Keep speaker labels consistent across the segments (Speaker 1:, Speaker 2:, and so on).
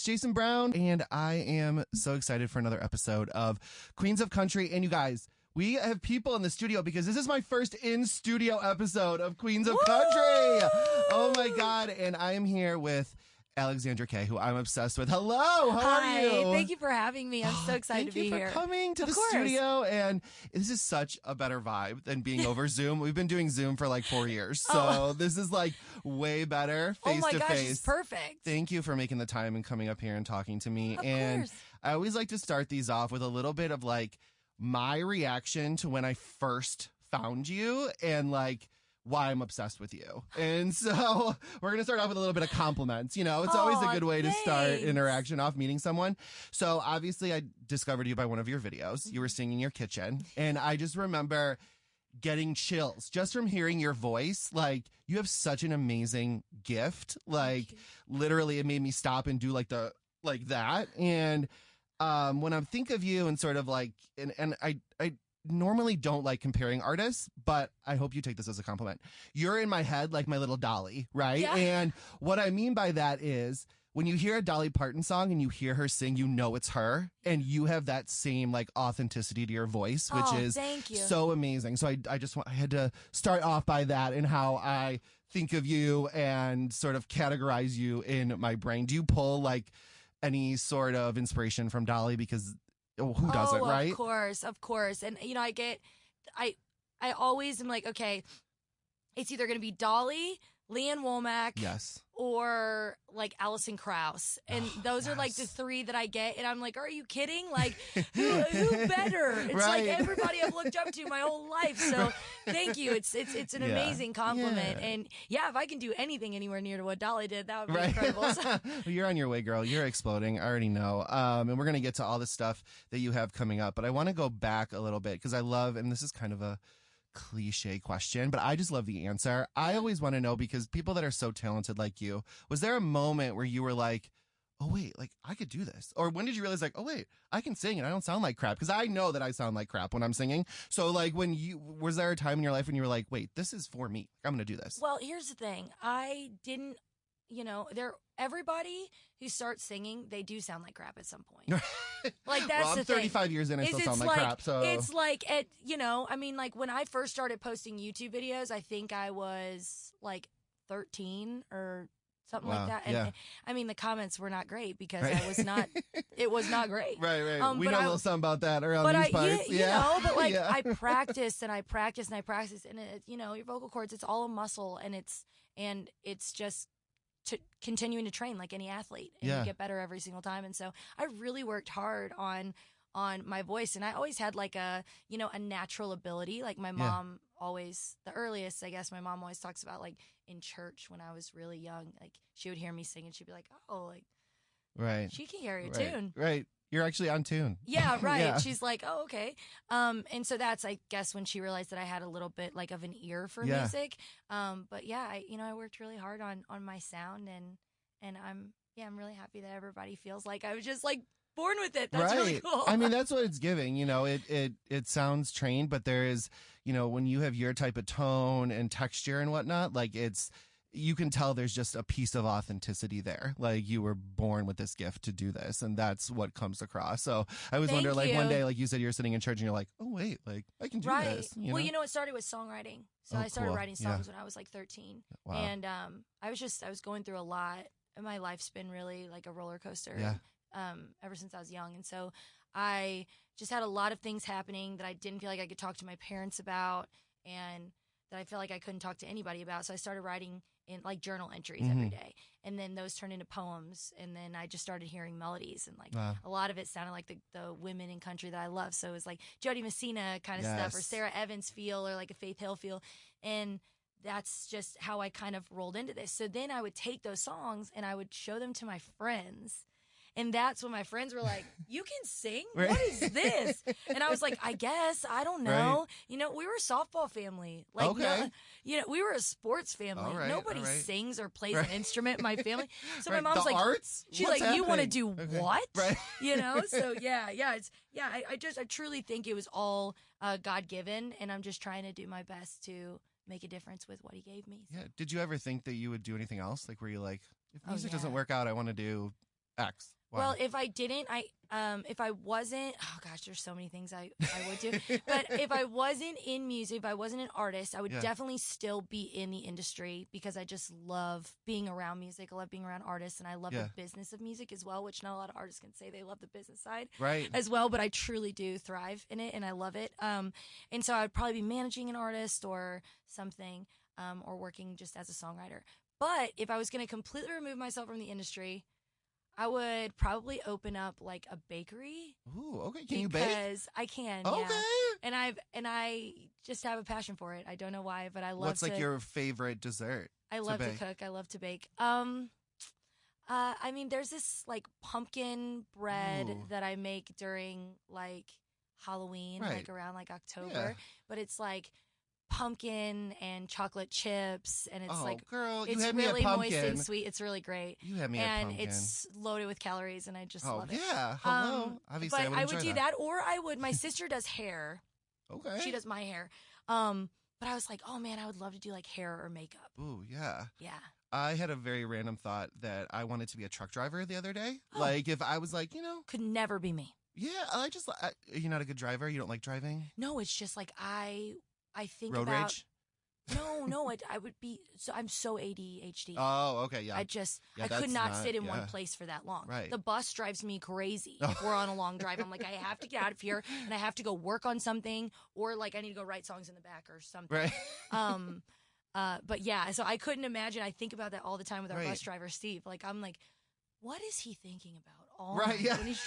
Speaker 1: Jason Brown, and I am so excited for another episode of Queens of Country. And you guys, we have people in the studio because this is my first in-studio episode of Queens of Country. Oh my God. And I am here with Alexandra K, who I'm obsessed with. Hello, how are you?
Speaker 2: Thank you for having me. I'm so excited to be here.
Speaker 1: Thank you for coming to the studio. And this is such a better vibe than being over Zoom. We've been doing Zoom for like 4 years. So this is like way better face to face.
Speaker 2: Oh my gosh, it's perfect.
Speaker 1: Thank you for making the time and coming up here and talking to me.
Speaker 2: Of
Speaker 1: and
Speaker 2: course.
Speaker 1: I always like to start these off with a little bit of like my reaction to when I first found you and like why I'm obsessed with you. And so we're going to start off with a little bit of compliments. You know, it's always a good way to start interaction off, meeting someone. So obviously I discovered you by one of your videos. You were singing in your kitchen. And I just remember getting chills just from hearing your voice. Like, you have such an amazing gift. Like, literally it made me stop and do like that. And when I think of you and sort of like, and I normally don't like comparing artists, but I hope you take this as a compliment. You're in my head like my little Dolly, right?
Speaker 2: Yeah.
Speaker 1: And what I mean by that is when you hear a Dolly Parton song and you hear her sing, you know it's her, and you have that same like authenticity to your voice, which is so amazing. So I had to start off by that and how I think of you and sort of categorize you in my brain. Do you pull like any sort of inspiration from Dolly? Because who doesn't, right?
Speaker 2: Of course. And, you know, I always am like, okay, it's either going to be Dolly, Leanne Womack, or like Alison Krauss. And those are like the three that I get. And I'm like, are you kidding? Like, who better? It's like everybody I've looked up to my whole life. So thank you. It's an amazing compliment. And yeah, if I can do anything anywhere near to what Dolly did, that would be incredible.
Speaker 1: Well, you're on your way, girl. You're exploding. I already know. And we're going to get to all the stuff that you have coming up. But I want to go back a little bit because I love, and this is kind of a cliche question, but I just love the answer. I always want to know, because people that are so talented like you, was there a moment where you were like, oh wait, like I could do this? Or when did you realize like, oh wait, I can sing and I don't sound like crap? Because I know that I sound like crap when I'm singing. So like was there a time in your life when you were like, wait, this is for me, I'm gonna do this?
Speaker 2: Well, here's the thing. I didn't, everybody who starts singing, they do sound like crap at some point. Like, that's
Speaker 1: well, I'm
Speaker 2: the thing.
Speaker 1: 35 years in, I still sound like crap. So
Speaker 2: it's like like when I first started posting YouTube videos, I think I was like 13 or something like that. And I mean, the comments were not great because I was not. It was not great.
Speaker 1: Right. We know a little something about that around these parts.
Speaker 2: But like I practiced and I practiced and I practiced, and your vocal cords, it's all a muscle, and it's just continuing to train like any athlete, and you get better every single time. And so I really worked hard on my voice, and I always had like a natural ability. Like my mom always, the earliest, I guess, my mom always talks about like in church when I was really young, like she would hear me sing and she'd be like, oh, like she can carry a tune.
Speaker 1: Right. You're actually on tune.
Speaker 2: Yeah, right. Yeah. She's like, oh, okay. And so that's, I guess, when she realized that I had a little bit like of an ear for music. But yeah, I worked really hard on my sound, and I'm really happy that everybody feels like I was just like born with it. That's really cool.
Speaker 1: I mean, that's what it's giving. It sounds trained, but there is, when you have your type of tone and texture and whatnot, like you can tell there's just a piece of authenticity there. Like you were born with this gift to do this, and that's what comes across. So I always wonder, like one day, like you said, you're sitting in church and you're like, oh wait, like I can do this.
Speaker 2: Well, it started with songwriting. So I started writing songs when I was like 13. Wow. And I was going through a lot, and my life's been really like a roller coaster. Ever since I was young. And so I just had a lot of things happening that I didn't feel like I could talk to my parents about, and that I felt like I couldn't talk to anybody about. So I started writing in like journal entries every day, and then those turned into poems, and then I just started hearing melodies, and like a lot of it sounded like the women in country that I love. So it was like Jody Messina kind of stuff, or Sarah Evans feel, or like a Faith Hill feel, and that's just how I kind of rolled into this. So then I would take those songs and I would show them to my friends. And that's when my friends were like, you can sing? What is this? And I was like, I guess. I don't know. Right. We were a softball family. Like, we were a sports family. Nobody sings or plays an instrument in my family. So my mom's like,
Speaker 1: arts?
Speaker 2: She's
Speaker 1: What's
Speaker 2: like,
Speaker 1: happening?
Speaker 2: You want to do what?
Speaker 1: Right.
Speaker 2: So I truly think it was all God-given, and I'm just trying to do my best to make a difference with what he gave me. So.
Speaker 1: Yeah. Did you ever think that you would do anything else? Like, were you like, if music doesn't work out, I want to do X. Why?
Speaker 2: Well, if I didn't, if I wasn't, oh gosh, there's so many things I would do. But if I wasn't in music, if I wasn't an artist, I would definitely still be in the industry because I just love being around music. I love being around artists, and I love the business of music as well, which not a lot of artists can say they love the business side as well, but I truly do thrive in it, and I love it. And so I would probably be managing an artist or something, or working just as a songwriter. But if I was going to completely remove myself from the industry, I would probably open up like a bakery.
Speaker 1: Ooh, okay. Can you bake?
Speaker 2: Because I can.
Speaker 1: Okay.
Speaker 2: Yeah. And I just have a passion for it. I don't know why, but I love.
Speaker 1: What's like your favorite dessert?
Speaker 2: I love to cook. I love to bake. I mean, there's this like pumpkin bread that I make during like Halloween, like around like October, but it's like pumpkin and chocolate chips, and it's
Speaker 1: girl, you
Speaker 2: it's
Speaker 1: had
Speaker 2: really
Speaker 1: me a pumpkin.
Speaker 2: moist and sweet. It's really great.
Speaker 1: You had me
Speaker 2: and
Speaker 1: a pumpkin.
Speaker 2: it's loaded with calories, and I just love it.
Speaker 1: Yeah, hello. Obviously,
Speaker 2: but I would do that, or I would. My sister does hair.
Speaker 1: Okay,
Speaker 2: she does my hair. But I was like, oh man, I would love to do like hair or makeup.
Speaker 1: Ooh, yeah,
Speaker 2: yeah.
Speaker 1: I had a very random thought that I wanted to be a truck driver the other day. Like, if I was like,
Speaker 2: could never be me.
Speaker 1: Yeah, you're not a good driver. You don't like driving.
Speaker 2: No, it's just like I think
Speaker 1: road
Speaker 2: about.
Speaker 1: Rage?
Speaker 2: No, I would be. So I'm so ADHD.
Speaker 1: Oh, okay, yeah.
Speaker 2: I could not sit in one place for that long.
Speaker 1: Right.
Speaker 2: The bus drives me crazy. If we're on a long drive, I'm like, I have to get out of here, and I have to go work on something, or like I need to go write songs in the back or something.
Speaker 1: Right.
Speaker 2: But yeah, so I couldn't imagine. I think about that all the time with our bus driver, Steve. Like, I'm like, what is he thinking about all night when he's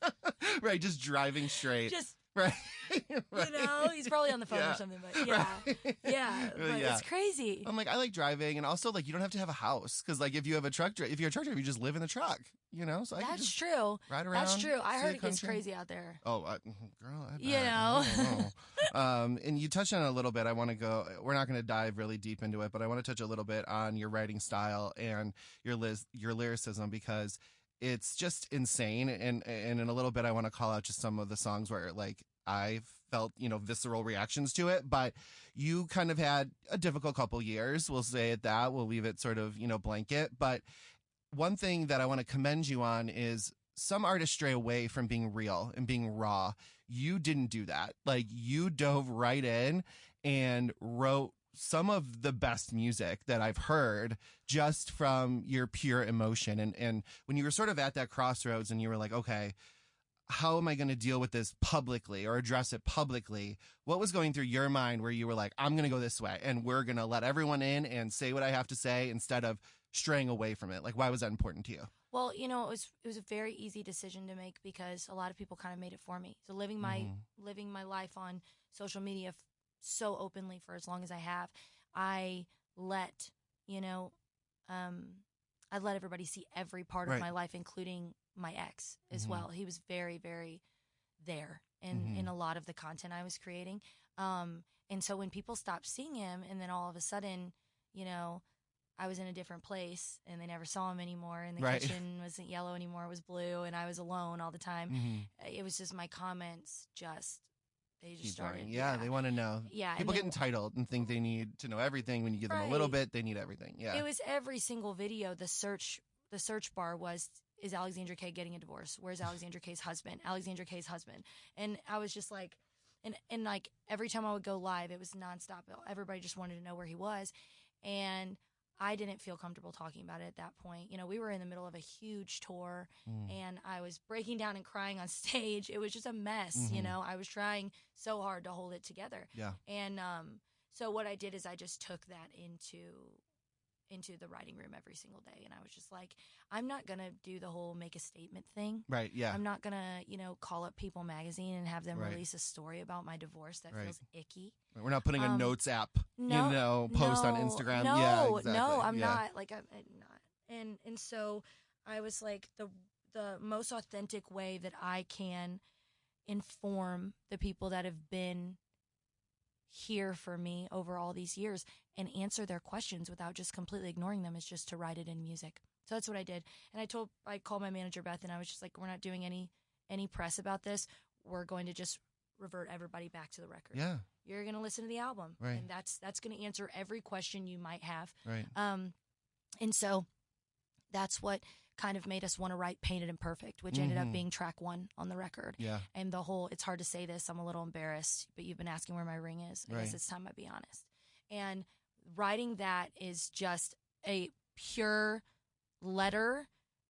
Speaker 2: driving?
Speaker 1: Right, just driving straight.
Speaker 2: Just.
Speaker 1: Right.
Speaker 2: He's probably on the phone or something, but but it's crazy.
Speaker 1: I'm like, I like driving, and also like you don't have to have a house because like if you're a truck driver, you just live in the truck, So
Speaker 2: that's true.
Speaker 1: Ride around.
Speaker 2: That's true. I heard it gets crazy out there.
Speaker 1: Oh, girl, I bet. And you touched on it a little bit. I want to go. We're not going to dive really deep into it, but I want to touch a little bit on your writing style and your lyricism because it's just insane. And in a little bit, I want to call out just some of the songs where like I felt, visceral reactions to it, but you kind of had a difficult couple years. We'll say it that. We'll leave it sort of, blanket. But one thing that I want to commend you on is some artists stray away from being real and being raw. You didn't do that. Like you dove right in and wrote some of the best music that I've heard just from your pure emotion. And when you were sort of at that crossroads and you were like, okay, how am I going to deal with this publicly or address it publicly? What was going through your mind where you were like, I'm going to go this way and we're going to let everyone in and say what I have to say instead of straying away from it? Like, why was that important to you?
Speaker 2: Well, it was a very easy decision to make because a lot of people kind of made it for me. So living my life on social media so openly for as long as I have, I let everybody see every part of my life, including my ex as well. He was very, very there in a lot of the content I was creating. And so when people stopped seeing him and then all of a sudden, I was in a different place and they never saw him anymore and the kitchen wasn't yellow anymore, it was blue, and I was alone all the time. It was just my comments they just started.
Speaker 1: Yeah, they want to know.
Speaker 2: Yeah.
Speaker 1: People get entitled and think they need to know everything. When you give them a little bit, they need everything. Yeah.
Speaker 2: It was every single video. The search bar was, is Alexandra K getting a divorce? Where's Alexandra K's husband? Alexandra K's husband. And I was just like, and like every time I would go live, it was nonstop. Everybody just wanted to know where he was. And I didn't feel comfortable talking about it at that point. We were in the middle of a huge tour and I was breaking down and crying on stage. It was just a mess, I was trying so hard to hold it together.
Speaker 1: Yeah.
Speaker 2: And so what I did is I just took that into the writing room every single day. And I was just like, I'm not going to do the whole make a statement thing.
Speaker 1: Right, yeah.
Speaker 2: I'm not going to, call up People Magazine and have them release a story about my divorce that feels icky.
Speaker 1: We're not putting a notes app, post on Instagram.
Speaker 2: No,
Speaker 1: yeah, exactly.
Speaker 2: No, I'm not. Like, I'm not. And so I was like, the most authentic way that I can inform the people that have been here for me over all these years and answer their questions without just completely ignoring them is just to write it in music. So that's what I did. And I called my manager, Beth, and I was just like, we're not doing any press about this. We're going to just revert everybody back to the record.
Speaker 1: Yeah.
Speaker 2: You're going to listen to the album.
Speaker 1: Right.
Speaker 2: And that's going to answer every question you might have.
Speaker 1: Right.
Speaker 2: And so that's what kind of made us want to write Painted and Perfect, which ended up being track 1 on the record.
Speaker 1: Yeah.
Speaker 2: And the whole, it's hard to say this, I'm a little embarrassed, but you've been asking where my ring is. I guess it's time I be honest. And writing that is just a pure letter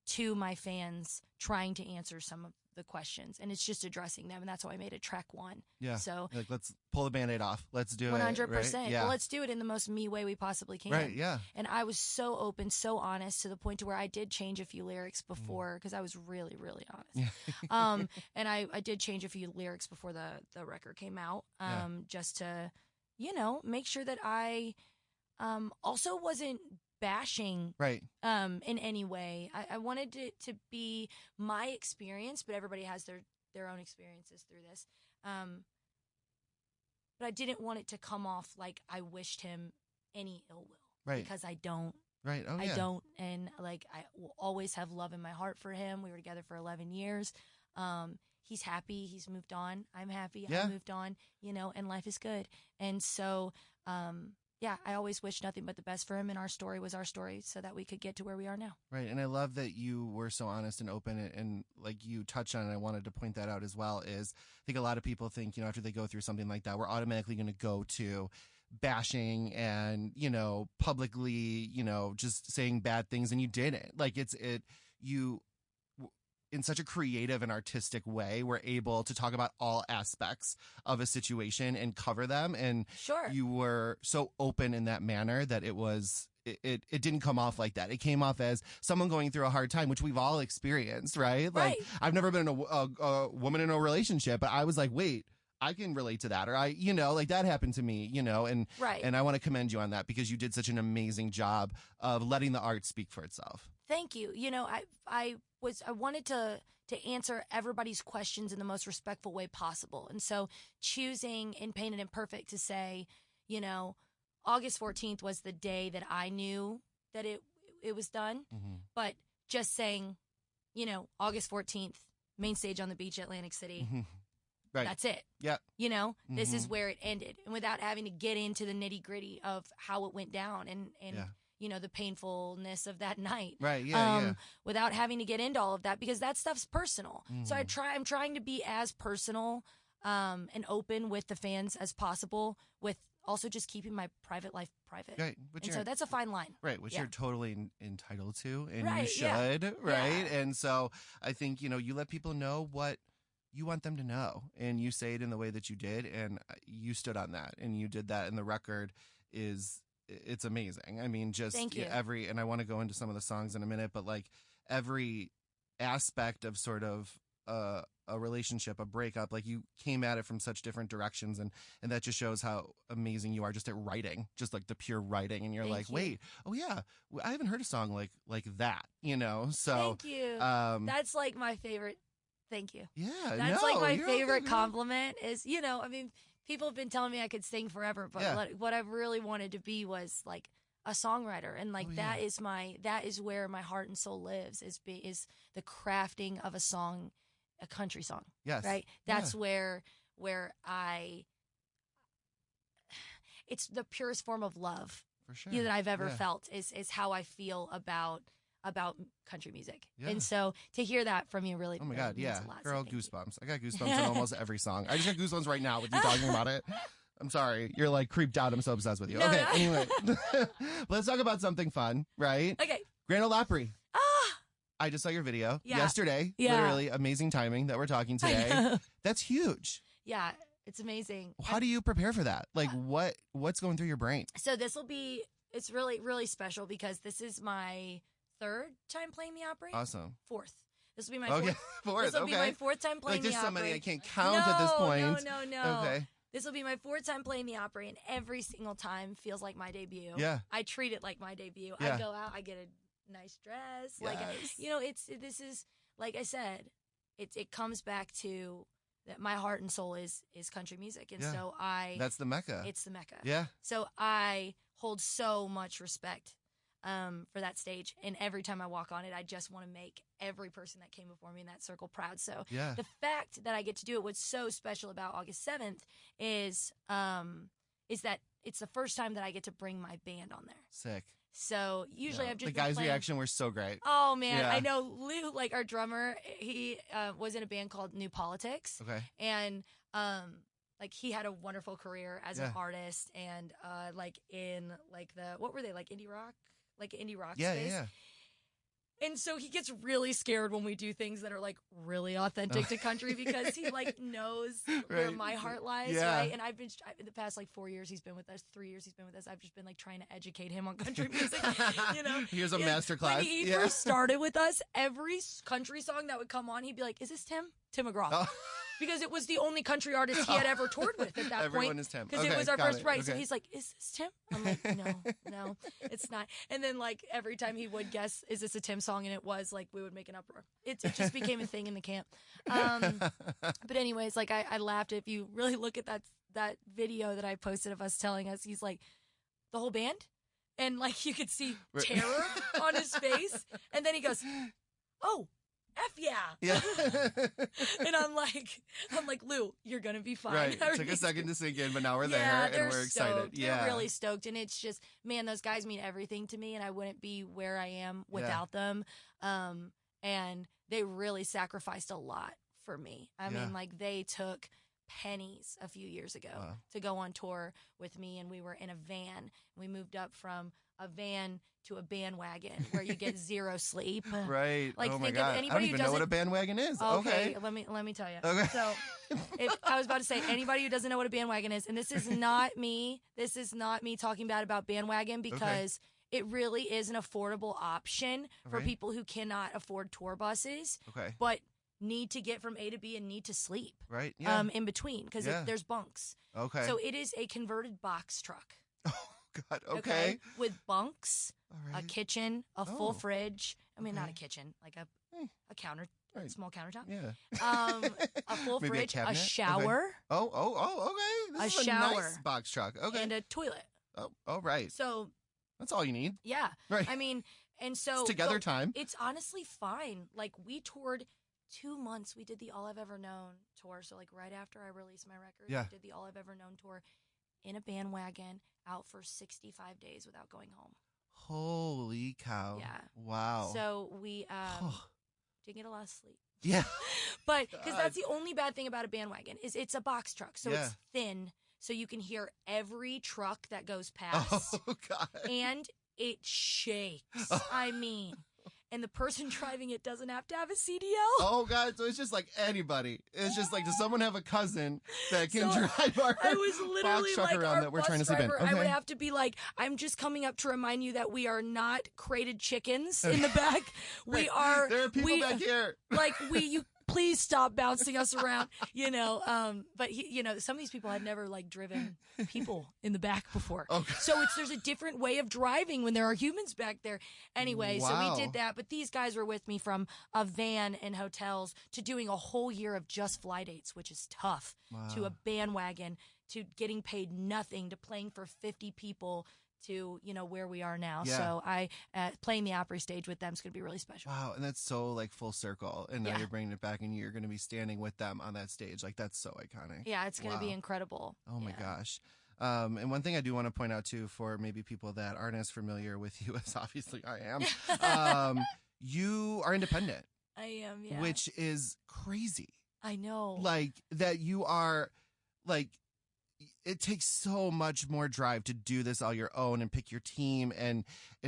Speaker 2: to my fans trying to answer some of the questions, and it's just addressing them, and that's why I made it track 1.
Speaker 1: Yeah.
Speaker 2: So
Speaker 1: like, let's pull the Band-Aid off. Let's do
Speaker 2: 100%.
Speaker 1: it. 100%. Right? Yeah.
Speaker 2: Well, let's do it in the most me way we possibly can.
Speaker 1: Right. Yeah.
Speaker 2: And I was so open, so honest, to the point to where I did change a few lyrics before, because I was really, really honest.
Speaker 1: Yeah.
Speaker 2: And I did change a few lyrics before the record came out, just to, make sure that I also wasn't bashing in any way. I wanted it to be my experience, but everybody has their own experiences through this. But I didn't want it to come off like I wished him any ill will. Because I don't.
Speaker 1: Right. Oh,
Speaker 2: I don't. And I will always have love in my heart for him. We were together for 11 years. He's happy. He's moved on. I'm happy. I moved on, and life is good. And so, I always wish nothing but the best for him, and our story was our story so that we could get to where we are now. Right,
Speaker 1: and I love that you were so honest and open, and like you touched on it, I wanted to point that out as well, is I think a lot of people think, after they go through something like that, we're automatically going to go to bashing and, publicly, just saying bad things, and you didn't. You in such a creative and artistic way, we're able to talk about all aspects of a situation and cover them. And you were so open in that manner that it didn't come off like that. It came off as someone going through a hard time, which we've all experienced, right? Like, I've never been in a woman in a relationship, but I was like, wait, I can relate to that. Or that happened to me, and I want to commend you on that, because you did such an amazing job of letting the art speak for itself.
Speaker 2: Thank you. I wanted to answer everybody's questions in the most respectful way possible. And so choosing in Painted and Perfect to say, August 14th was the day that I knew that it was done. But just saying, August 14th, main stage on the beach, Atlantic City. Right. That's it.
Speaker 1: Yeah.
Speaker 2: This is where it ended. And without having to get into the nitty gritty of how it went down and the painfulness of that night.
Speaker 1: Right. Yeah.
Speaker 2: Without having to get into all of that, because that stuff's personal. So I'm trying to be as personal and open with the fans as possible, with also just keeping my private life private.
Speaker 1: Right.
Speaker 2: So that's a fine line.
Speaker 1: Right. Which you're totally entitled to, and you should. Right. Yeah. And so I think, you let people know what you want them to know, and you say it in the way that you did, and you stood on that, and you did that, and the record it's amazing. I mean, just and I want to go into some of the songs in a minute, but every aspect of sort of a relationship, a breakup, you came at it from such different directions, and that just shows how amazing you are just at writing, just the pure writing. And you're wait, oh yeah, I haven't heard a song like that, so
Speaker 2: thank you. That's my favorite. Thank you.
Speaker 1: Yeah.
Speaker 2: That's my favorite compliment is, people have been telling me I could sing forever, but what I really wanted to be was a songwriter. And that is where my heart and soul lives, is the crafting of a song, a country song.
Speaker 1: Yes.
Speaker 2: Right. That's where it's the purest form of love
Speaker 1: for sure
Speaker 2: that I've ever felt is how I feel about country music. And so to hear that from you really,
Speaker 1: oh my God,
Speaker 2: means a lot.
Speaker 1: Girl, goosebumps. I got goosebumps in almost every song. I just got goosebumps right now with you talking about it. I'm sorry. You're creeped out. I'm so obsessed with you.
Speaker 2: No,
Speaker 1: okay,
Speaker 2: no.
Speaker 1: Anyway. Let's talk about something fun, right?
Speaker 2: Okay.
Speaker 1: Grand Ole Opry. I just saw your video yesterday. Literally amazing timing that we're talking today. That's huge.
Speaker 2: Yeah, it's amazing.
Speaker 1: How do you prepare for that? What's going through your brain?
Speaker 2: So it's really, really special, because this is my 3rd time playing the Opry.
Speaker 1: Awesome.
Speaker 2: 4th. This will be my 4th.
Speaker 1: Fourth.
Speaker 2: This will be my 4th time playing the Opry.
Speaker 1: There's so many I can't count at this point.
Speaker 2: No.
Speaker 1: Okay.
Speaker 2: This will be my 4th time playing the Opry, and every single time feels like my debut.
Speaker 1: Yeah.
Speaker 2: I treat it like my debut.
Speaker 1: Yeah.
Speaker 2: I go out, I get a nice dress.
Speaker 1: Yes.
Speaker 2: This is, like I said, it comes back to that my heart and soul is country music. And so
Speaker 1: that's the Mecca.
Speaker 2: It's the Mecca.
Speaker 1: Yeah.
Speaker 2: So I hold so much respect for that stage, and every time I walk on it, I just want to make every person that came before me in that circle proud. So the fact that I get to do it, what's so special about August 7th is that it's the first time that I get to bring my band on there.
Speaker 1: Sick.
Speaker 2: So usually I've just
Speaker 1: the guys'
Speaker 2: playing.
Speaker 1: reaction were so great.
Speaker 2: Oh man, I know Lou, like our drummer, he was in a band called New Politics.
Speaker 1: Okay.
Speaker 2: And like he had a wonderful career as an artist and like in like what were they, like indie rock? Like indie rock space. Yeah. And so he gets really scared when we do things that are like really authentic to country because he like knows where my heart lies, right? And I've been in the past like 4 years he's been with us, 3 years he's been with us. I've just been like trying to educate him on country music, you know.
Speaker 1: Here's a master class.
Speaker 2: When he first started with us, every country song that would come on, he'd be like, "Is this Tim McGraw?" Oh. Because it was the only country artist he had ever toured with at that point.
Speaker 1: Everyone is Tim.
Speaker 2: Because it was our first right. So he's like, "Is this Tim?" I'm like, no, it's not. And then like every time he would guess, "Is this a Tim song?" And it was, like we would make an uproar. It just became a thing in the camp. But anyways, like I laughed. If you really look at that video that I posted of us telling us, he's like, the whole band? And like you could see terror on his face. And then he goes, "Oh, F yeah." And I'm like, "Lou, you're going to be fine."
Speaker 1: Right. It took a second to sink in, but now we're there and we're excited.
Speaker 2: Yeah. They're really stoked. And it's just, man, those guys mean everything to me and I wouldn't be where I am without them. And they really sacrificed a lot for me. I mean, like they took pennies a few years ago to go on tour with me, and we were in a van. We moved up from a van to a bandwagon where you get zero sleep.
Speaker 1: Right.
Speaker 2: Like,
Speaker 1: oh my
Speaker 2: think
Speaker 1: God.
Speaker 2: of anybody
Speaker 1: I don't even know what a bandwagon is. Okay.
Speaker 2: Let me tell you.
Speaker 1: Okay.
Speaker 2: So I was about to say, anybody who doesn't know what a bandwagon is, and this is not me talking bad about bandwagon because it really is an affordable option for people who cannot afford tour buses.
Speaker 1: Okay.
Speaker 2: But need to get from A to B and need to sleep.
Speaker 1: Right. Yeah.
Speaker 2: In between because there's bunks.
Speaker 1: Okay.
Speaker 2: So it is a converted box truck.
Speaker 1: Oh God. Okay.
Speaker 2: With bunks, a kitchen, a full fridge. I mean, not a kitchen, like a counter, a small countertop.
Speaker 1: Yeah.
Speaker 2: A full
Speaker 1: Maybe
Speaker 2: fridge,
Speaker 1: a
Speaker 2: shower.
Speaker 1: Okay. Okay. This is
Speaker 2: shower.
Speaker 1: A nice box truck. Okay.
Speaker 2: And a toilet.
Speaker 1: Oh, right.
Speaker 2: So
Speaker 1: that's all you need.
Speaker 2: Yeah.
Speaker 1: Right.
Speaker 2: I mean, and so
Speaker 1: it's together time.
Speaker 2: It's honestly fine. Like we toured 2 months. We did the All I've Ever Known tour. So like right after I released my record, we did the All I've Ever Known tour in a bandwagon out for 65 days without going home.
Speaker 1: Holy cow.
Speaker 2: Yeah.
Speaker 1: Wow.
Speaker 2: So we didn't get a lot of sleep.
Speaker 1: Yeah.
Speaker 2: But because that's the only bad thing about a bandwagon is it's a box truck. So it's thin. So you can hear every truck that goes past.
Speaker 1: Oh, God.
Speaker 2: And it shakes. I mean, and the person driving it doesn't have to have a CDL.
Speaker 1: Oh, God. So it's just like anybody. It's just like, does someone have a cousin that can drive our
Speaker 2: I was literally
Speaker 1: box truck
Speaker 2: like,
Speaker 1: around
Speaker 2: our
Speaker 1: that we're
Speaker 2: bus
Speaker 1: trying to sleep in?
Speaker 2: driver,
Speaker 1: Okay.
Speaker 2: I would have to be like, "I'm just coming up to remind you that we are not crated chickens in the back. We are.
Speaker 1: There are people back here.
Speaker 2: Like you please stop bouncing us around, you know. But some of these people had never like driven people in the back before. Okay. So there's a different way of driving when there are humans back there. Anyway, so we did that. But these guys were with me from a van and hotels to doing a whole year of just fly dates, which is tough, to a bandwagon, to getting paid nothing, to playing for 50 people, to where we are now. So I playing the Opry stage with them is going to be really special.
Speaker 1: Wow, and that's so like full circle, and now you're bringing it back, and you're going to be standing with them on that stage. Like that's so iconic.
Speaker 2: Yeah, it's going to be incredible.
Speaker 1: Oh my gosh. And one thing I do want to point out too, for maybe people that aren't as familiar with you as obviously I am, you are independent.
Speaker 2: I am, yeah.
Speaker 1: Which is crazy.
Speaker 2: I know.
Speaker 1: Like that you are like. It takes so much more drive to do this all your own and pick your team and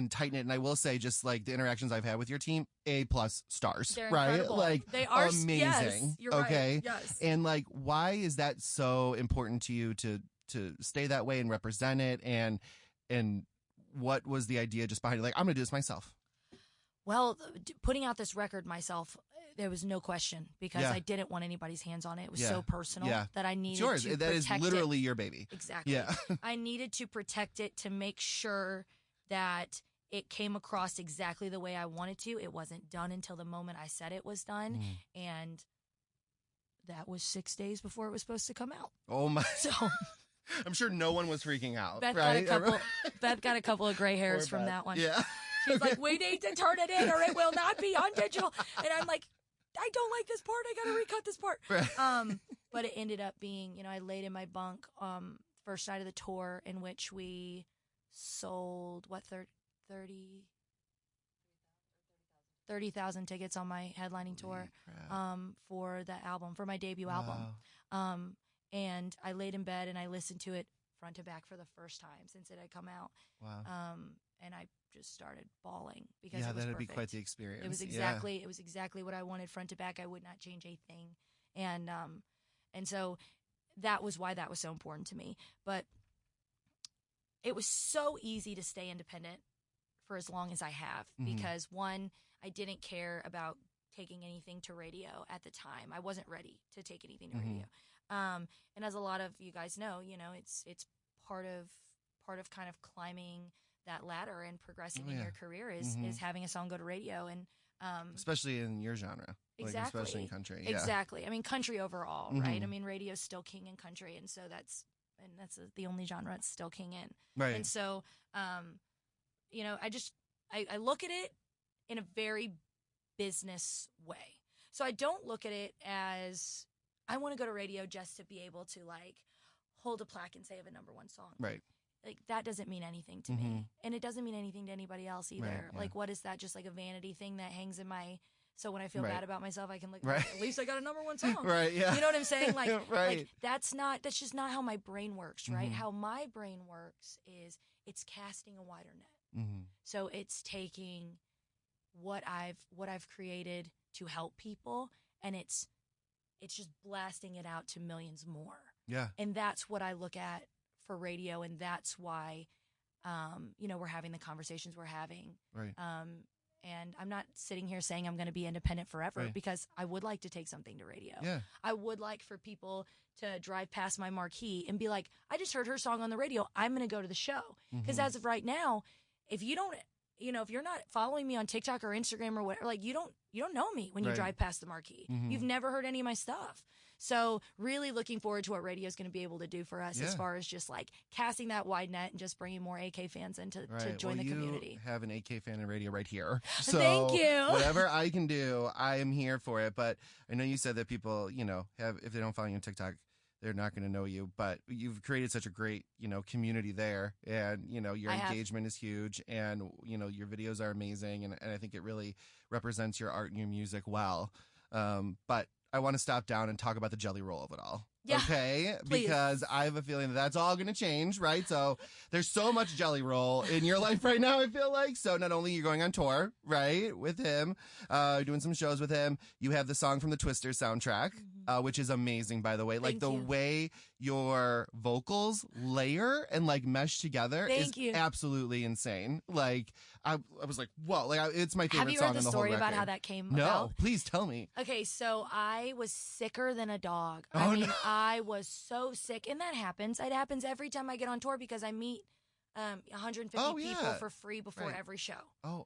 Speaker 1: tighten it. And I will say, just like the interactions I've had with your team, A+ stars.
Speaker 2: They're
Speaker 1: right?
Speaker 2: Incredible.
Speaker 1: Like
Speaker 2: they are
Speaker 1: amazing.
Speaker 2: Yes, you're
Speaker 1: okay.
Speaker 2: Right. Yes.
Speaker 1: And like, why is that so important to you to stay that way and represent it? And what was the idea just behind it? Like, I'm going to do this myself.
Speaker 2: Well, putting out this record myself, there was no question because I didn't want anybody's hands on it. It was so personal that I needed to protect it.
Speaker 1: That is literally your baby.
Speaker 2: Exactly. Yeah. I needed to protect it to make sure that it came across exactly the way I wanted to. It wasn't done until the moment I said it was done. And that was 6 days before it was supposed to come out.
Speaker 1: Oh, my.
Speaker 2: So
Speaker 1: I'm sure no one was freaking out.
Speaker 2: Beth
Speaker 1: right?
Speaker 2: Beth got a couple of gray hairs from that one.
Speaker 1: Yeah.
Speaker 2: She's like, "We need to turn it in or it will not be on digital." And I'm like, "I don't like this part. I got to recut this part."
Speaker 1: Right.
Speaker 2: But it ended up being, I laid in my bunk first night of the tour, in which we sold, 30,000 tickets on my headlining tour for that album, for my debut album. And I laid in bed and I listened to it front to back for the first time since it had come out.
Speaker 1: Wow.
Speaker 2: And I just stared bawling because it was
Speaker 1: that'd
Speaker 2: perfect.
Speaker 1: be quite the experience.
Speaker 2: It was exactly what I wanted front to back. I would not change a thing. And so that was why that was so important to me. But it was so easy to stay independent for as long as I have because one, I didn't care about taking anything to radio at the time. I wasn't ready to take anything to radio. And as a lot of you guys know, it's part of kind of climbing that ladder and progressing in your career is having a song go to radio. And
Speaker 1: especially in your genre.
Speaker 2: Exactly.
Speaker 1: Especially in country. Yeah.
Speaker 2: Exactly. I mean, country overall, right? I mean, radio's still king in country, and so that's the only genre it's still king in.
Speaker 1: Right.
Speaker 2: And so, I look at it in a very business way. So I don't look at it as I want to go to radio just to be able to like hold a plaque and say I have a number one song.
Speaker 1: Right.
Speaker 2: Like that doesn't mean anything to me, and it doesn't mean anything to anybody else either.
Speaker 1: Right, yeah.
Speaker 2: Like, what is that? Just like a vanity thing that hangs in my. So when I feel
Speaker 1: Right.
Speaker 2: bad about myself, I can look.
Speaker 1: Right.
Speaker 2: At least I got a number one song.
Speaker 1: Right. Yeah.
Speaker 2: You know what I'm saying? Like,
Speaker 1: right.
Speaker 2: like that's just not how my brain works, right? How my brain works is it's casting a wider net. So it's taking what I've created to help people, and it's just blasting it out to millions more.
Speaker 1: Yeah.
Speaker 2: And that's what I look at for radio, and that's why, we're having the conversations we're having.
Speaker 1: Right.
Speaker 2: And I'm not sitting here saying I'm going to be independent forever
Speaker 1: Right.
Speaker 2: because I would like to take something to radio.
Speaker 1: Yeah.
Speaker 2: I would like for people to drive past my marquee and be like, I just heard her song on the radio. I'm going to go to the show. Because as of right now, if you don't, if you're not following me on TikTok or Instagram or whatever, like you don't know me when you
Speaker 1: Right.
Speaker 2: drive past the marquee. You've never heard any of my stuff. So really looking forward to what radio is going to be able to do for us as far as just like casting that wide net and just bringing more AK fans in to join the community.
Speaker 1: You have an AK fan in radio right here. So
Speaker 2: Thank you.
Speaker 1: Whatever I can do, I am here for it. But I know you said that people, if they don't follow you on TikTok, they're not going to know you, but you've created such a great, community there, and, your engagement is huge, and, your videos are amazing, and I think it really represents your art and your music well. But I want to stop down and talk about the jelly roll of it all.
Speaker 2: Yeah,
Speaker 1: okay?
Speaker 2: please.
Speaker 1: Because I have a feeling that's all going to change, right? So there's so much jelly roll in your life right now, I feel like. So not only you're going on tour, right, with him, doing some shows with him, you have the song from the Twister soundtrack, which is amazing, by the way. Like the way your vocals layer and like mesh together is absolutely insane. Like I was like, whoa, like it's my favorite song on the whole record. Have you heard the story
Speaker 2: about how that came about?
Speaker 1: No, please tell me.
Speaker 2: Okay, so I was sicker than a dog. I was so sick, and that happens. It happens every time I get on tour because I meet 150 people for free before every show.
Speaker 1: Oh,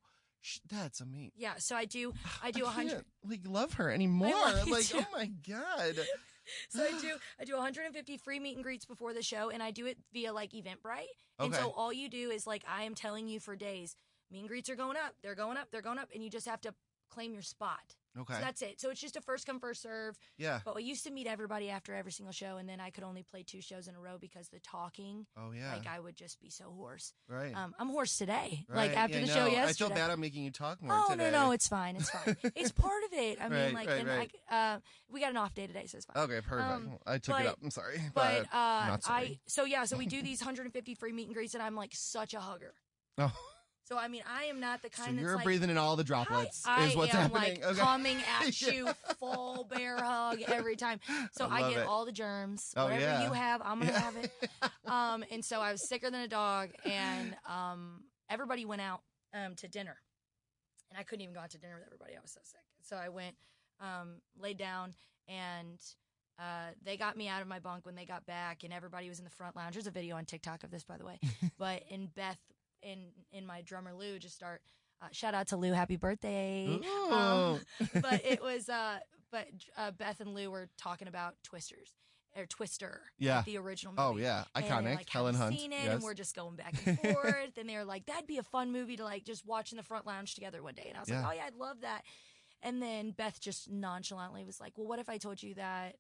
Speaker 1: that's amazing.
Speaker 2: Yeah, so I do 100.
Speaker 1: Like love her anymore. Like oh my god.
Speaker 2: So I do 150 free meet and greets before the show, and I do it via like Eventbrite. And so all you do is like I am telling you for days, meet and greets are going up, they're going up, they're going up, and you just have to claim your spot.
Speaker 1: Okay.
Speaker 2: So that's it. So it's just a first come, first serve.
Speaker 1: Yeah.
Speaker 2: But we used to meet everybody after every single show, and then I could only play 2 shows in a row because the talking.
Speaker 1: Oh, yeah.
Speaker 2: Like, I would just be so hoarse.
Speaker 1: Right.
Speaker 2: I'm hoarse today.
Speaker 1: Right.
Speaker 2: Like, after the show yesterday.
Speaker 1: I feel bad I'm making you talk more today.
Speaker 2: No, it's fine. It's fine. It's part of it. I mean, we got an off day today, so it's fine.
Speaker 1: Okay, perfect. I took it up. I'm sorry.
Speaker 2: But
Speaker 1: not sorry.
Speaker 2: So we do these 150 free meet and greets, and I'm like such a hugger.
Speaker 1: Oh.
Speaker 2: So, I mean, I am not the kind that's
Speaker 1: you're
Speaker 2: like...
Speaker 1: breathing in all the droplets is what's happening.
Speaker 2: I am, like, coming at you, full bear hug every time. So I get all the germs. Whatever you have, I'm going to have it. And so I was sicker than a dog, and everybody went out to dinner. And I couldn't even go out to dinner with everybody. I was so sick. So I went, laid down, and... they got me out of my bunk when they got back, and everybody was in the front lounge. There's a video on TikTok of this, by the way. But Beth... in my drummer Lou just start shout out to Lou, happy birthday. But it was Beth and Lou were talking about Twister, like the original movie.
Speaker 1: Oh yeah, iconic.
Speaker 2: And, like,
Speaker 1: Helen Hunt.
Speaker 2: Seen it, and we're just going back and forth. And they were like, that'd be a fun movie to like just watch in the front lounge together one day. And I was like, oh yeah, I'd love that. And then Beth just nonchalantly was like, well, what if I told you that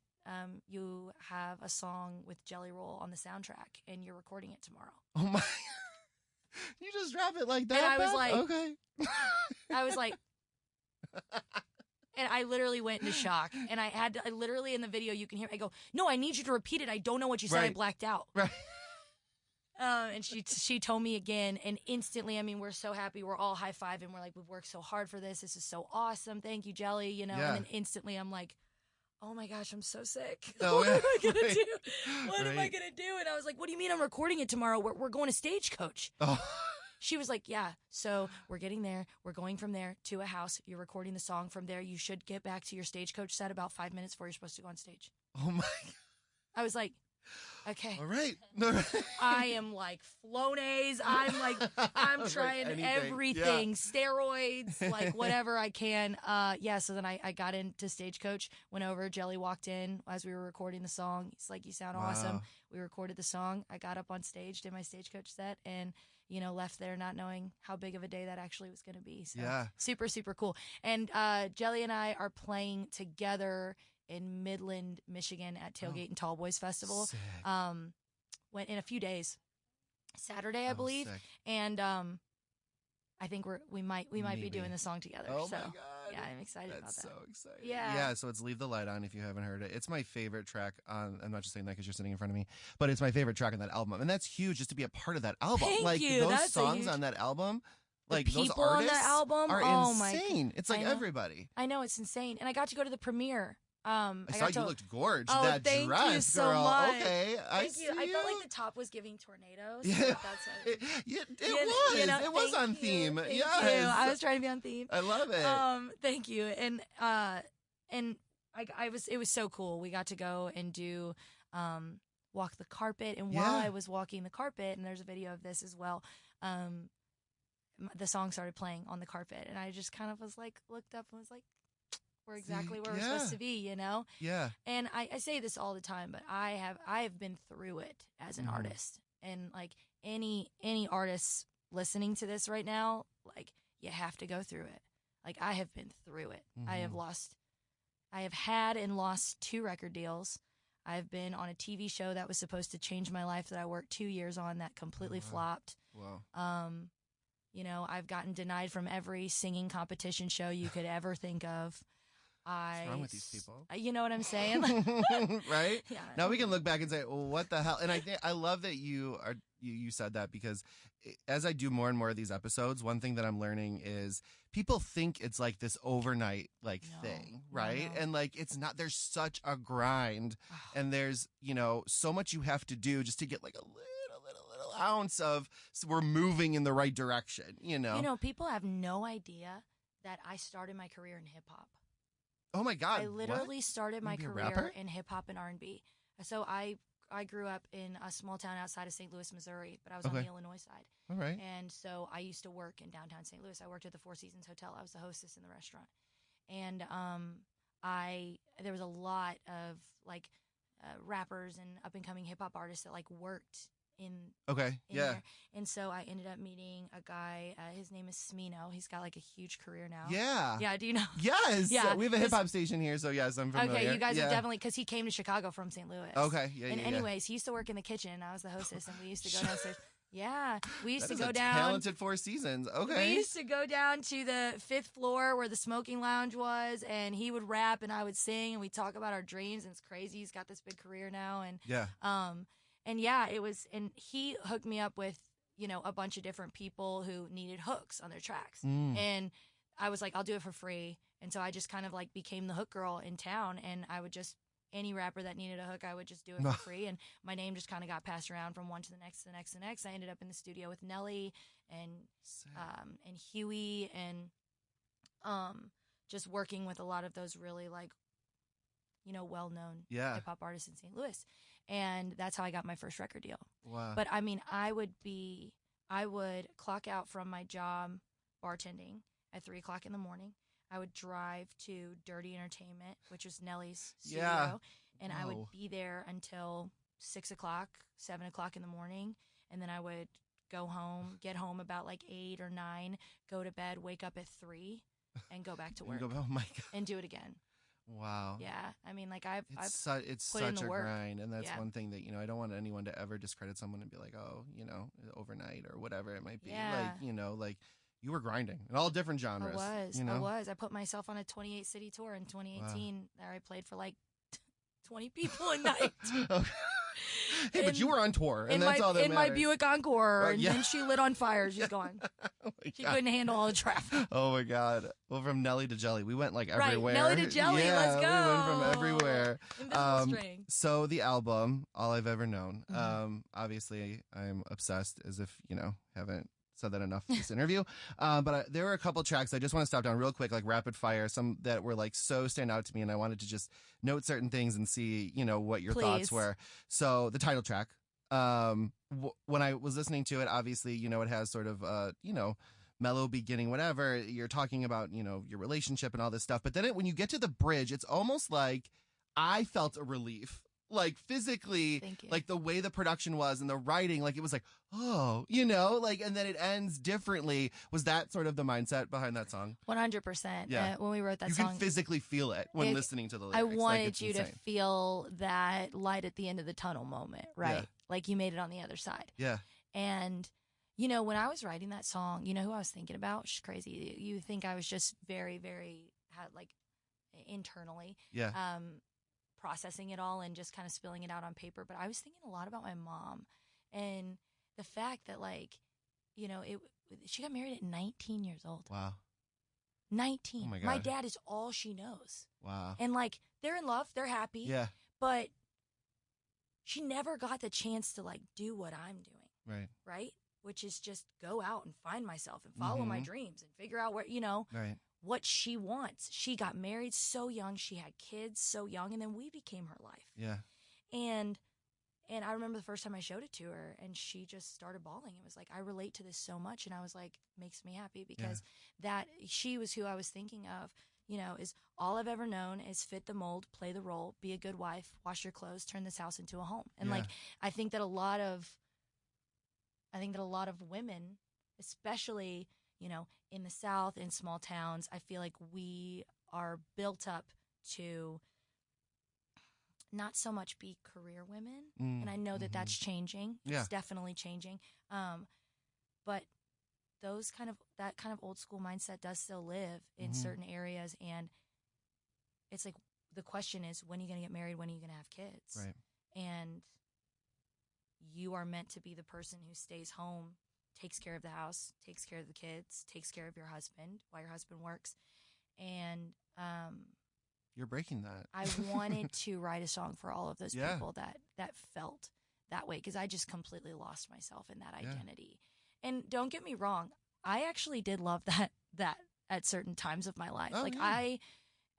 Speaker 2: you have a song with Jelly Roll on the soundtrack and you're recording it tomorrow?
Speaker 1: Oh my. You just drop it like that?
Speaker 2: And I was like,
Speaker 1: okay.
Speaker 2: I was like, and I literally went into shock. And I literally in the video, you can hear, I go, no, I need you to repeat it. I don't know what you said. I blacked out.
Speaker 1: Right.
Speaker 2: And she told me again, and instantly, I mean, we're so happy. We're all high-fiving. We're like, we've worked so hard for this. This is so awesome. Thank you, Jelly, you know. And then instantly I'm like, oh my gosh, I'm so sick. What am I going to do? What am I going to do? And I was like, what do you mean I'm recording it tomorrow? We're going to Stagecoach. Oh. She was like, yeah, so we're getting there. We're going from there to a house. You're recording the song from there. You should get back to your Stagecoach set about 5 minutes before you're supposed to go on stage.
Speaker 1: Oh my God.
Speaker 2: I was like, okay.
Speaker 1: All right.
Speaker 2: I am like Flonase. I'm trying everything. Steroids, like whatever I can. So then I got into Stagecoach, went over, Jelly walked in as we were recording the song. He's like, you sound awesome. We recorded the song. I got up on stage, did my Stagecoach set, and left there not knowing how big of a day that actually was going to be. So super, super cool. And Jelly and I are playing together in Midland, Michigan at Tailgate and Tall Boys Festival. Went in a few days. Saturday, I believe. Sick. And I think we might be doing the song together.
Speaker 1: Oh
Speaker 2: so
Speaker 1: my God.
Speaker 2: Yeah, I'm excited about that.
Speaker 1: That's so exciting.
Speaker 2: Yeah.
Speaker 1: Yeah, so it's Leave the Light On if you haven't heard it. It's my favorite track on, I'm not just saying that because you're sitting in front of me, but it's my favorite track on that album. And that's huge just to be a part of that album.
Speaker 2: Thank you.
Speaker 1: Those
Speaker 2: that's
Speaker 1: songs on that album, like
Speaker 2: the people
Speaker 1: those artists
Speaker 2: on that album
Speaker 1: are insane. It's like everybody.
Speaker 2: I know, it's insane. And I got to go to the premiere.
Speaker 1: I saw you looked gorgeous.
Speaker 2: Oh,
Speaker 1: that
Speaker 2: thank
Speaker 1: dress,
Speaker 2: you so
Speaker 1: girl.
Speaker 2: much.
Speaker 1: Okay,
Speaker 2: thank you. I felt like the top was giving tornadoes.
Speaker 1: Yeah,
Speaker 2: it
Speaker 1: was. It was on theme.
Speaker 2: Thank
Speaker 1: yes,
Speaker 2: you. I was trying to be on theme.
Speaker 1: I love it.
Speaker 2: Thank you. And it was so cool. We got to go and do walk the carpet. And while I was walking the carpet, and there's a video of this as well, the song started playing on the carpet, and I just kind of was like, looked up and was like, we're exactly where we're supposed to be,
Speaker 1: Yeah.
Speaker 2: And I say this all the time, but I have been through it as an artist, and like any artists listening to this right now, like you have to go through it. Like I have been through it. I have had and lost 2 record deals. I've been on a TV show that was supposed to change my life that I worked 2 years on that completely flopped.
Speaker 1: Wow.
Speaker 2: I've gotten denied from every singing competition show you could ever think of.
Speaker 1: What's wrong with these people?
Speaker 2: You know what I'm saying?
Speaker 1: Right?
Speaker 2: Yeah.
Speaker 1: Now we can look back and say, well, what the hell? And I love that you said that, because as I do more and more of these episodes, one thing that I'm learning is people think it's like this overnight thing, right?
Speaker 2: No.
Speaker 1: And like it's not. There's such a grind, and there's so much you have to do just to get like a little ounce of we're moving in the right direction.
Speaker 2: People have no idea that I started my career in hip hop.
Speaker 1: Oh my God!
Speaker 2: I literally started my career in hip hop and R&B. So I grew up in a small town outside of St. Louis, Missouri, but I was on the Illinois side.
Speaker 1: All right.
Speaker 2: And so I used to work in downtown St. Louis. I worked at the Four Seasons Hotel. I was the hostess in the restaurant. And there was a lot of rappers and up and coming hip hop artists that worked in there. And so I ended up meeting a guy, his name is Smino. He's got a huge career now. Yeah, do you know?
Speaker 1: Yes.
Speaker 2: Yeah,
Speaker 1: we have a hip hop station here, so yes, I'm familiar.
Speaker 2: Okay, you guys are definitely, because he came to Chicago from St. Louis.
Speaker 1: Okay,
Speaker 2: anyways, he used to work in the kitchen. I was the hostess, and we used to go downstairs. Yeah, we used
Speaker 1: to
Speaker 2: go down.
Speaker 1: Talented Four Seasons. Okay.
Speaker 2: We used to go down to the 5th floor where the smoking lounge was, and he would rap and I would sing, and we'd talk about our dreams. And it's crazy. He's got this big career now, and it was, and he hooked me up with a bunch of different people who needed hooks on their tracks, and I was like, I'll do it for free. And so I just kind of became the hook girl in town, and I would just. Any rapper that needed a hook, I would just do it for free. And my name just kind of got passed around from one to the next, to the next, to the next. I ended up in the studio with Nelly and Huey, and just working with a lot of those really well-known hip hop artists in St. Louis. And that's how I got my first record deal.
Speaker 1: Wow.
Speaker 2: But I mean, I would clock out from my job bartending at 3:00 in the morning. I would drive to Dirty Entertainment, which was Nelly's studio, and I would be there until 6:00, 7:00 in the morning, and then I would go home, get home about 8 or 9, go to bed, wake up at 3, and go back to work.
Speaker 1: Oh my God.
Speaker 2: And do it again.
Speaker 1: Wow.
Speaker 2: Yeah. I mean, like I've
Speaker 1: it's
Speaker 2: put in
Speaker 1: such
Speaker 2: the
Speaker 1: a
Speaker 2: work.
Speaker 1: grind. And that's
Speaker 2: Yeah.
Speaker 1: one thing that, I don't want anyone to ever discredit someone and be like, oh, overnight or whatever it might be.
Speaker 2: Yeah.
Speaker 1: Like, you were grinding in all different genres.
Speaker 2: I was. I put myself on a 28 city tour in 2018 where I played for like 20 people a night.
Speaker 1: Hey, but you were on tour, and that's all that
Speaker 2: in
Speaker 1: matters.
Speaker 2: my Buick Encore, and then she lit on fire. She's gone. She couldn't handle all the traffic.
Speaker 1: Oh my God! Well, from Nelly to Jelly, we went like everywhere.
Speaker 2: Nelly to Jelly, let's go.
Speaker 1: We went from everywhere.
Speaker 2: Invisible string.
Speaker 1: So the album, All I've Ever Known. Obviously, I'm obsessed, as if haven't said that enough in this interview. But there were a couple tracks I just want to stop down real quick, like rapid fire, some that were like so stand out to me, and I wanted to just note certain things and see, what your thoughts were. So the title track, when I was listening to it, obviously, it has sort of, mellow beginning, whatever. You're talking about, your relationship and all this stuff. But then when you get to the bridge, it's almost like I felt a relief. Like physically, like the way the production was and the writing, like it was like, oh, and then it ends differently. Was that sort of the mindset behind that song?
Speaker 2: 100%.
Speaker 1: Yeah.
Speaker 2: When we wrote that song,
Speaker 1: you can physically feel it when listening to the lyrics.
Speaker 2: I wanted you to feel that light at the end of the tunnel moment, right?
Speaker 1: Yeah.
Speaker 2: Like you made it on the other side.
Speaker 1: Yeah.
Speaker 2: And, when I was writing that song, you know who I was thinking about? It's crazy. You think I was just very, very, internally.
Speaker 1: Yeah.
Speaker 2: Processing it all and just kind of spilling it out on paper. But I was thinking a lot about my mom and the fact that she got married at 19 years old.
Speaker 1: Wow.
Speaker 2: 19.
Speaker 1: Oh my God.
Speaker 2: My dad is all she knows.
Speaker 1: Wow.
Speaker 2: And they're in love, they're happy.
Speaker 1: Yeah.
Speaker 2: But she never got the chance to do what I'm doing.
Speaker 1: Right.
Speaker 2: Right? Which is just go out and find myself and follow my dreams and figure out where,
Speaker 1: right.
Speaker 2: what she wants. She got married so young. She had kids so young. And then we became her life.
Speaker 1: Yeah.
Speaker 2: And I remember the first time I showed it to her and she just started bawling. It was like, I relate to this so much. And I was like, makes me happy because that she was who I was thinking of, is all I've ever known is fit the mold, play the role, be a good wife, wash your clothes, turn this house into a home. And I think that a lot of women, especially, in the South, in small towns, I feel like we are built up to not so much be career women. And I know that that's changing.
Speaker 1: Yeah.
Speaker 2: It's definitely changing. But that kind of old school mindset does still live in certain areas. And it's like, the question is, when are you going to get married? When are you going to have kids?
Speaker 1: Right.
Speaker 2: And you are meant to be the person who stays home, takes care of the house, takes care of the kids, takes care of your husband while your husband works. And
Speaker 1: you're breaking that.
Speaker 2: I wanted to write a song for all of those people that felt that way, because I just completely lost myself in that identity. And don't get me wrong, I actually did love that at certain times of my life. I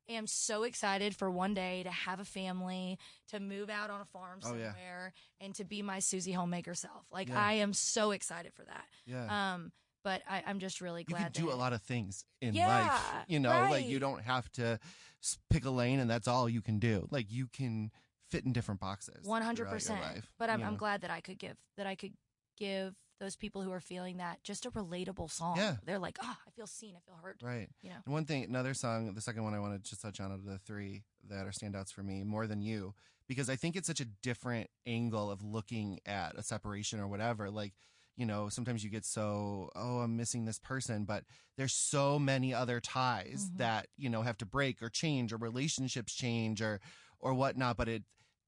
Speaker 2: am so excited for one day to have a family, to move out on a farm somewhere, and to be my Susie Homemaker self. I am so excited for that.
Speaker 1: Yeah.
Speaker 2: But I'm just really glad
Speaker 1: you can do a lot of things in
Speaker 2: Yeah,
Speaker 1: life.
Speaker 2: right.
Speaker 1: You don't have to pick a lane and that's all you can do. You can fit in different boxes.
Speaker 2: 100%. But I'm glad that I could give those people who are feeling that just a relatable song.
Speaker 1: Yeah.
Speaker 2: They're like, I feel seen, I feel heard.
Speaker 1: Right. And another song, the second one I wanted to just touch on, of the three that are standouts for me, More Than You, because I think it's such a different angle of looking at a separation or whatever. Sometimes you get so, I'm missing this person, but there's so many other ties that, have to break or change, or relationships change or whatnot. But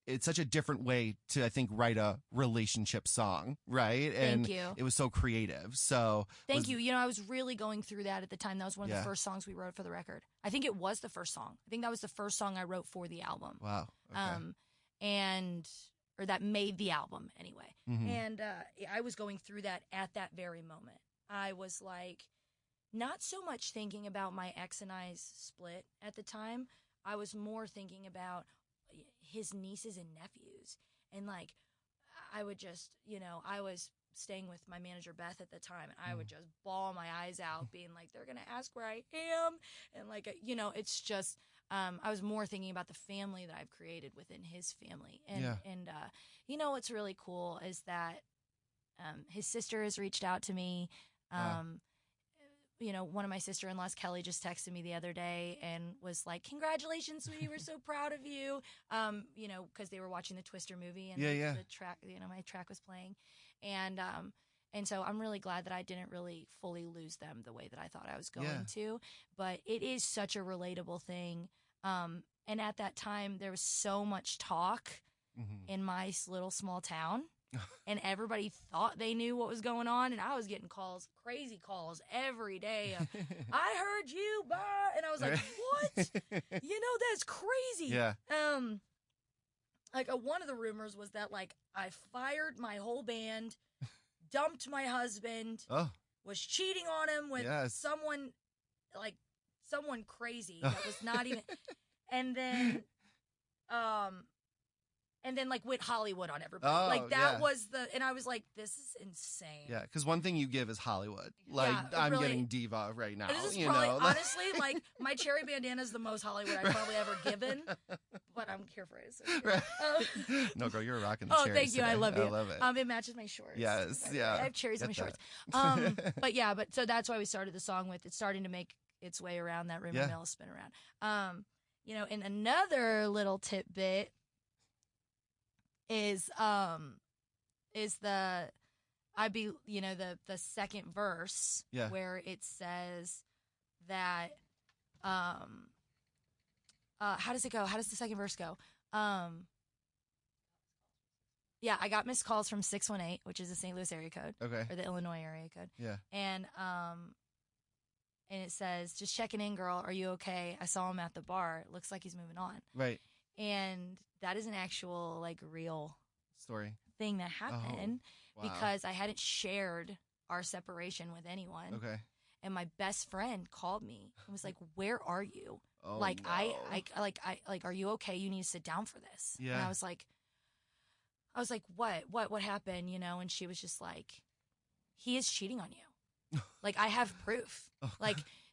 Speaker 1: it's such a different way to, I think, write a relationship song, right?
Speaker 2: Thank you.
Speaker 1: It was so creative. So
Speaker 2: Thank you. I was really going through that at the time. That was one of the first songs we wrote for the record. I think it was the first song. I think that was the first song I wrote for the album.
Speaker 1: Wow. Okay.
Speaker 2: Or that made the album anyway. And I was going through that at that very moment. I was not so much thinking about my ex and I's split at the time. I was more thinking about his nieces and nephews. And I would just, I was staying with my manager, Beth, at the time, and I would just bawl my eyes out being like, they're going to ask where I am. And it's just, I was more thinking about the family that I've created within his family. And what's really cool is that his sister has reached out to me. one of my sister-in-laws, Kelly, just texted me the other day and was like, "Congratulations, sweetie, we're so proud of you." Because they were watching the Twister movie and the track, my track was playing, and so I'm really glad that I didn't really fully lose them the way that I thought I was going to. But it is such a relatable thing, and at that time there was so much talk in my little small town. And everybody thought they knew what was going on, and I was getting crazy calls every day. I heard you, blah, and I was like, "What? That's crazy."
Speaker 1: Yeah.
Speaker 2: One of the rumors was that I fired my whole band, dumped my husband, was cheating on him with someone crazy that was not even, and then went Hollywood on everybody. Was and I was like, this is insane.
Speaker 1: Yeah, because one thing you give is Hollywood. I'm really, getting diva right now.
Speaker 2: This is probably, honestly, my cherry bandana is the most Hollywood I've probably ever given, but I'm here for it. So
Speaker 1: no, girl, you're rocking the cherries.
Speaker 2: Oh, thank you.
Speaker 1: Today.
Speaker 2: I love you.
Speaker 1: I love it.
Speaker 2: It matches my shorts.
Speaker 1: Yes, yeah.
Speaker 2: I have cherries on my shorts. But so that's why we started the song with it's starting to make its way around that rumor mill, spin around. And another little tidbit is the second verse where it says that how does it go? How does the second verse go? I got missed calls from 618, which is the St. Louis area code.
Speaker 1: Okay.
Speaker 2: Or the Illinois area code.
Speaker 1: Yeah.
Speaker 2: And it says, "Just checking in, girl. Are you okay? I saw him at the bar. It looks like he's moving on."
Speaker 1: Right.
Speaker 2: And that is an actual real
Speaker 1: story
Speaker 2: thing that happened because I hadn't shared our separation with anyone.
Speaker 1: Okay.
Speaker 2: And my best friend called me and was like, "Where are you?
Speaker 1: Oh,
Speaker 2: no.
Speaker 1: I
Speaker 2: are you okay? You need to sit down for this."
Speaker 1: Yeah.
Speaker 2: And I was like, what happened? And she was just like, "He is cheating on you." I have proof.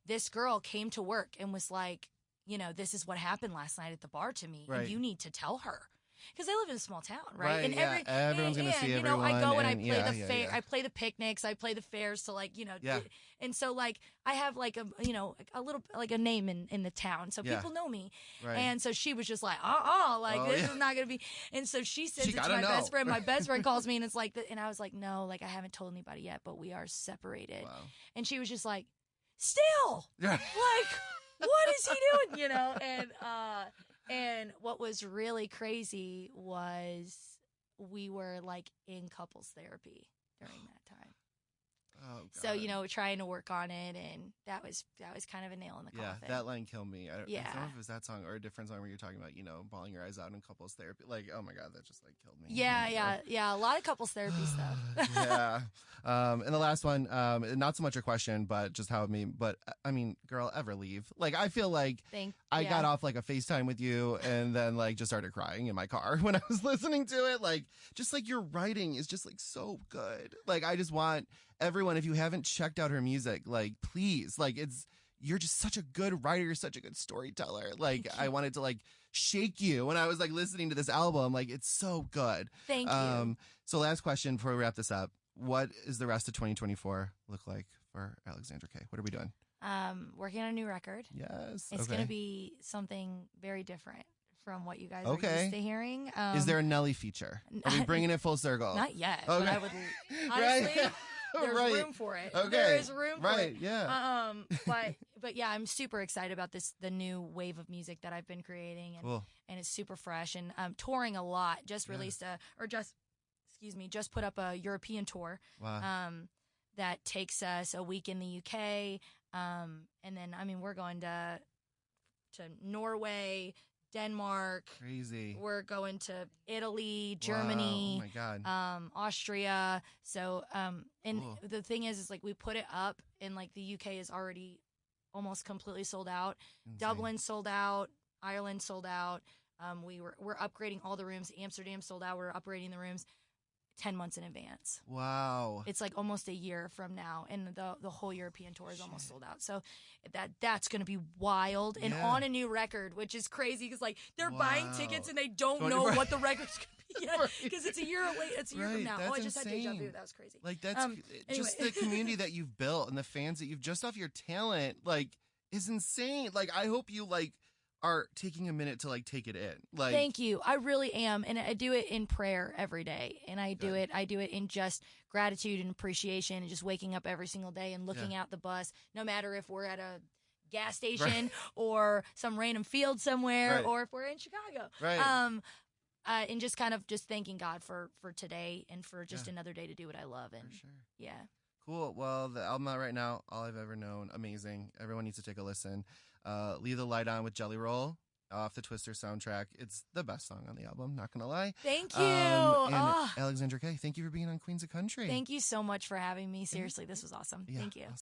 Speaker 2: This girl came to work and was like, "This is what happened last night at the bar to me.
Speaker 1: Right.
Speaker 2: And you need to tell her." Because I live in a small town, right? And
Speaker 1: everyone's going to see everyone.
Speaker 2: I go and I play the fair. I play the picnics. I play the fairs to and so I have a little a name in the town, so people know me.
Speaker 1: Right.
Speaker 2: And so she was just like, this is not going to be. And so she says it to my best friend. My best friend calls me and it's and I was like, "No, I haven't told anybody yet, but we are separated."
Speaker 1: Wow.
Speaker 2: And she was just like, "Still, what is he doing?" And what was really crazy was we were in couples therapy during that time.
Speaker 1: Oh, God.
Speaker 2: So, trying to work on it, and that was kind of a nail in the coffin.
Speaker 1: Yeah, that line killed me. I don't know if it was that song or a different song where you're talking about, bawling your eyes out in couples therapy. Oh my God, that just killed me.
Speaker 2: Yeah. A lot of couples therapy stuff.
Speaker 1: Yeah. And the last one, not so much a question, but just how girl, ever leave? I feel like I got off a FaceTime with you and then just started crying in my car when I was listening to it. Just your writing is just so good. I just want everyone, if you haven't checked out her music, please, you're just such a good writer. You're such a good storyteller. I wanted to shake you when I was listening to this album. It's so good.
Speaker 2: Thank you.
Speaker 1: So last question before we wrap this up. What is the rest of 2024 look like for Alexandra K? What are we doing?
Speaker 2: Working on a new record.
Speaker 1: Yes.
Speaker 2: It's going to be something very different from what you guys are used to hearing.
Speaker 1: Is there a Nelly feature? Are we bringing it full circle?
Speaker 2: Not yet.
Speaker 1: Okay.
Speaker 2: But I would honestly. There's room for it.
Speaker 1: Okay.
Speaker 2: There is room for it.
Speaker 1: Yeah.
Speaker 2: But yeah, I'm super excited about the new wave of music that I've been creating, and
Speaker 1: cool.
Speaker 2: And it's super fresh, and touring a lot. Just released just put up a European tour.
Speaker 1: Wow.
Speaker 2: That takes us a week in the UK, and then we're going to Norway, Denmark.
Speaker 1: Crazy.
Speaker 2: We're going to Italy, Germany.
Speaker 1: Wow. Oh my God.
Speaker 2: Austria. So, and
Speaker 1: cool.
Speaker 2: The thing is we put it up, and the UK is already almost completely sold out.
Speaker 1: Insane.
Speaker 2: Dublin sold out. Ireland sold out. We're upgrading all the rooms. Amsterdam sold out. We're upgrading the rooms. 10 months in advance.
Speaker 1: Wow.
Speaker 2: It's like almost a year from now, and the whole European tour is almost sold out. So that's going to be wild, and on a new record, which is crazy because like they're buying tickets and they don't know what the record's going to be yet because it's a year late. It's a year from now.
Speaker 1: That's
Speaker 2: I just
Speaker 1: insane.
Speaker 2: had deja vu. That was crazy.
Speaker 1: Like that's just the community that you've built and the fans that you've just off your talent like is insane. Like I hope you like are taking a minute to like take it in. Like
Speaker 2: thank you. I really am. And I do it in prayer every day. And I do it in just gratitude and appreciation and just waking up every single day and looking out the bus, no matter if we're at a gas station or some random field somewhere or if we're in Chicago. And just kind of just thanking God for today and for just another day to do what I love. And
Speaker 1: Cool. Well, the album out right now, All I've Ever Known, amazing. Everyone needs to take a listen. Leave the Light On with Jelly Roll off the Twister soundtrack. It's the best song on the album, not gonna lie.
Speaker 2: Thank you.
Speaker 1: And Alexandra K, thank you for being on Queens of Country.
Speaker 2: Thank you so much for having me. Seriously, this was awesome. Thank you.